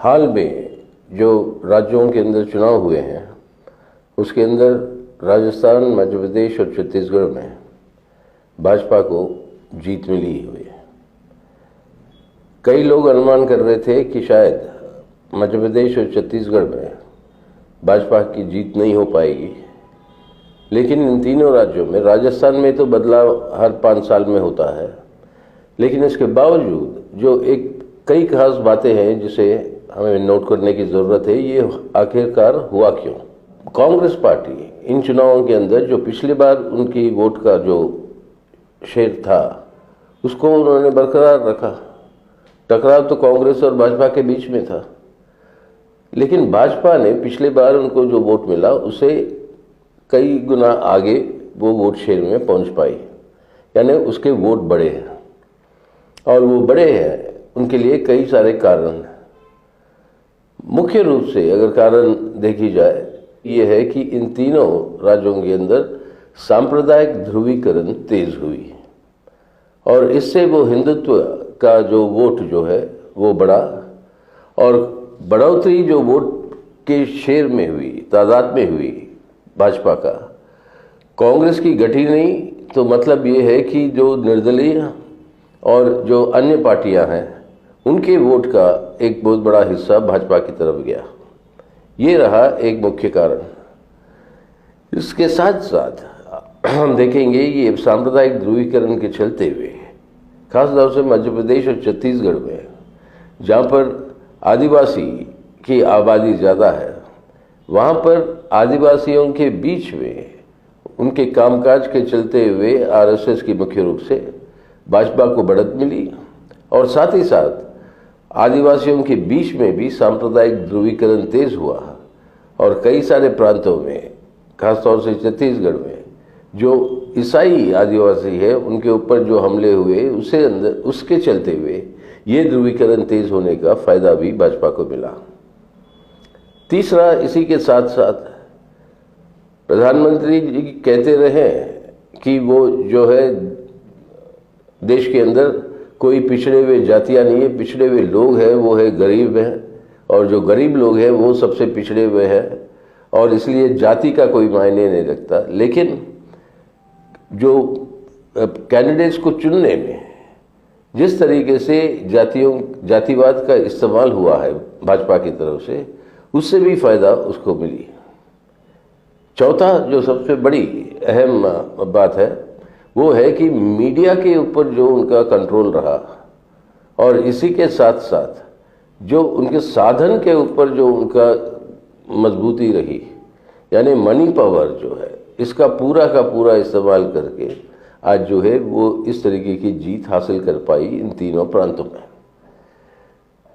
हाल में जो राज्यों के अंदर चुनाव हुए हैं उसके अंदर राजस्थान, मध्य प्रदेश और छत्तीसगढ़ में भाजपा को जीत मिली हुई है। कई लोग अनुमान कर रहे थे कि शायद मध्य प्रदेश और छत्तीसगढ़ में भाजपा की जीत नहीं हो पाएगी, लेकिन इन तीनों राज्यों में, राजस्थान में तो बदलाव हर 5 साल में होता है, लेकिन इसके बावजूद जो कई खास बातें हैं जिसे हमें नोट करने की ज़रूरत है। ये आखिरकार हुआ क्यों? कांग्रेस पार्टी इन चुनावों के अंदर जो पिछली बार उनकी वोट का जो शेयर था उसको उन्होंने बरकरार रखा। टकराव तो कांग्रेस और भाजपा के बीच में था, लेकिन भाजपा ने पिछली बार उनको जो वोट मिला उसे कई गुना आगे वो वोट शेयर में पहुंच पाई, यानी उसके वोट बढ़े हैं। और वो बढ़े हैं उनके लिए कई सारे कारण हैं। मुख्य रूप से अगर कारण देखी जाए ये है कि इन तीनों राज्यों के अंदर सांप्रदायिक ध्रुवीकरण तेज हुई और इससे वो हिंदुत्व का जो वोट जो है वो बढ़ा, और बढ़ोतरी जो वोट के शेयर में हुई, तादाद में हुई भाजपा का, कांग्रेस की घटी नहीं। तो मतलब ये है कि जो निर्दलीय और जो अन्य पार्टियां हैं उनके वोट का एक बहुत बड़ा हिस्सा भाजपा की तरफ गया। ये रहा एक मुख्य कारण। इसके साथ साथ हम देखेंगे ये सांप्रदायिक ध्रुवीकरण के चलते हुए खासतौर से मध्य प्रदेश और छत्तीसगढ़ में, जहाँ पर आदिवासी की आबादी ज़्यादा है, वहाँ पर आदिवासियों के बीच में उनके कामकाज के चलते हुए आरएसएस की मुख्य रूप से भाजपा को बढ़त मिली, और साथ ही साथ आदिवासियों के बीच में भी सांप्रदायिक ध्रुवीकरण तेज हुआ और कई सारे प्रांतों में, खासतौर से छत्तीसगढ़ में जो ईसाई आदिवासी है उनके ऊपर जो हमले हुए उसके चलते हुए ये ध्रुवीकरण तेज होने का फायदा भी भाजपा को मिला। तीसरा, इसी के साथ साथ प्रधानमंत्री जी कहते रहे कि वो जो है देश के अंदर कोई पिछड़े हुए जातियां नहीं है, पिछड़े हुए लोग हैं वो है गरीब हैं, और जो गरीब लोग हैं वो सबसे पिछड़े हुए हैं, और इसलिए जाति का कोई मायने नहीं रखता। लेकिन जो कैंडिडेट्स को चुनने में जिस तरीके से जातिवाद का इस्तेमाल हुआ है भाजपा की तरफ से, उससे भी फायदा उसको मिली। चौथा जो सबसे बड़ी अहम बात है वो है कि मीडिया के ऊपर जो उनका कंट्रोल रहा, और इसी के साथ साथ जो उनके साधन के ऊपर जो उनका मजबूती रही, यानी मनी पावर जो है, इसका पूरा का पूरा इस्तेमाल करके आज जो है वो इस तरीके की जीत हासिल कर पाई इन तीनों प्रांतों में।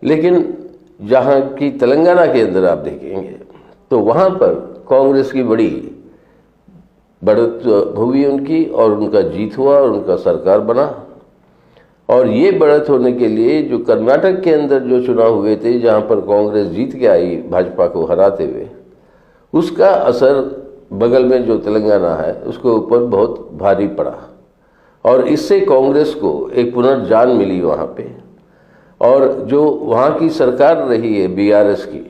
लेकिन जहाँ की तेलंगाना के अंदर आप देखेंगे तो वहाँ पर कांग्रेस की बड़ी बढ़त हुई उनकी, और उनका जीत हुआ और उनका सरकार बना। और ये बढ़त होने के लिए जो कर्नाटक के अंदर जो चुनाव हुए थे जहाँ पर कांग्रेस जीत के आई भाजपा को हराते हुए, उसका असर बगल में जो तेलंगाना है उसके ऊपर बहुत भारी पड़ा, और इससे कांग्रेस को एक पुनर्जान मिली वहाँ पे। और जो वहाँ की सरकार रही है बीआरएस की,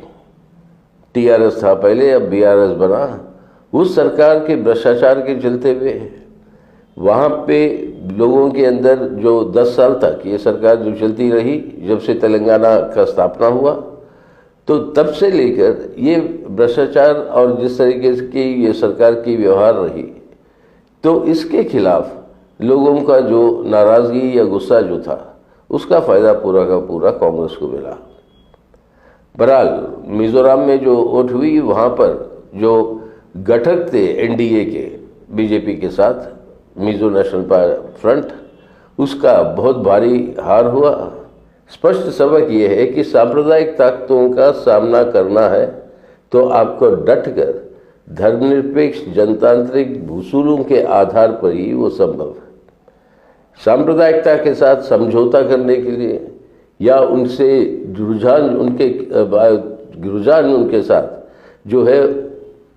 टीआरएस था पहले, अब बीआरएस बना, उस सरकार के भ्रष्टाचार के चलते हुए वहाँ पे लोगों के अंदर जो 10 साल तक ये सरकार जो चलती रही, जब से तेलंगाना का स्थापना हुआ, तो तब से लेकर ये भ्रष्टाचार और जिस तरीके की ये सरकार की व्यवहार रही, तो इसके खिलाफ लोगों का जो नाराज़गी या गुस्सा जो था उसका फ़ायदा पूरा का पूरा कांग्रेस को मिला। बहरहाल मिज़ोरम में जो वोट हुई वहाँ पर जो गठक थे एनडीए के बीजेपी के साथ, मिज़ो नेशनल फ्रंट, उसका बहुत भारी हार हुआ। स्पष्ट सबक ये है कि सांप्रदायिक ताकतों का सामना करना है तो आपको डटकर धर्मनिरपेक्ष जनतांत्रिक उसूलों के आधार पर ही वो संभव है। सांप्रदायिकता के साथ समझौता करने के लिए या उनसे रुझान उनके साथ जो है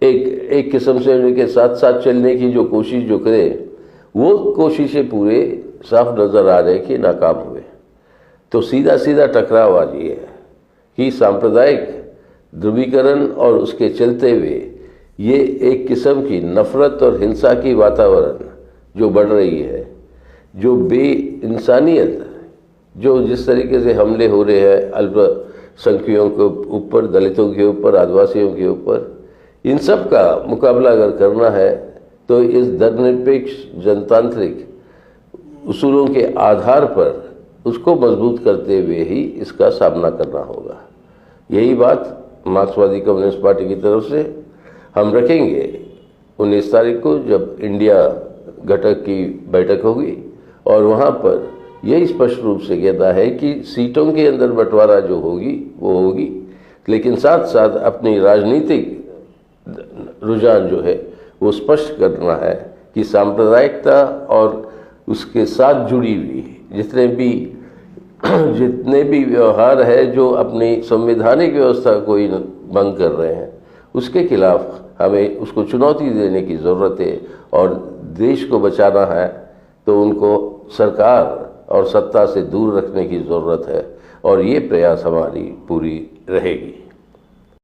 एक किस्म से उनके साथ साथ चलने की जो कोशिश जो करे, वो कोशिशें पूरे साफ नज़र आ रहे कि नाकाम हुए। तो सीधा सीधा टकराव आज ये है कि सांप्रदायिक ध्रुवीकरण और उसके चलते हुए ये एक किस्म की नफरत और हिंसा की वातावरण जो बढ़ रही है, जो बेइंसानियत, जो जिस तरीके से हमले हो रहे हैं अल्पसंख्यकों के ऊपर, दलितों के ऊपर, आदिवासियों के ऊपर, इन सब का मुकाबला अगर करना है तो इस धर्मनिरपेक्ष जनतांत्रिक उसूलों के आधार पर उसको मजबूत करते हुए ही इसका सामना करना होगा। यही बात मार्क्सवादी कम्युनिस्ट पार्टी की तरफ से हम रखेंगे 19 तारीख को, जब इंडिया घटक की बैठक होगी, और वहाँ पर यही स्पष्ट रूप से कहता है कि सीटों के अंदर बंटवारा जो होगी वो होगी, लेकिन साथ साथ अपनी राजनीतिक रुझान जो है वो स्पष्ट करना है कि सांप्रदायिकता और उसके साथ जुड़ी हुई जितने भी व्यवहार है जो अपनी संवैधानिक व्यवस्था को ही भंग कर रहे हैं, उसके खिलाफ हमें उसको चुनौती देने की ज़रूरत है। और देश को बचाना है तो उनको सरकार और सत्ता से दूर रखने की ज़रूरत है, और ये प्रयास हमारी पूरी रहेगी।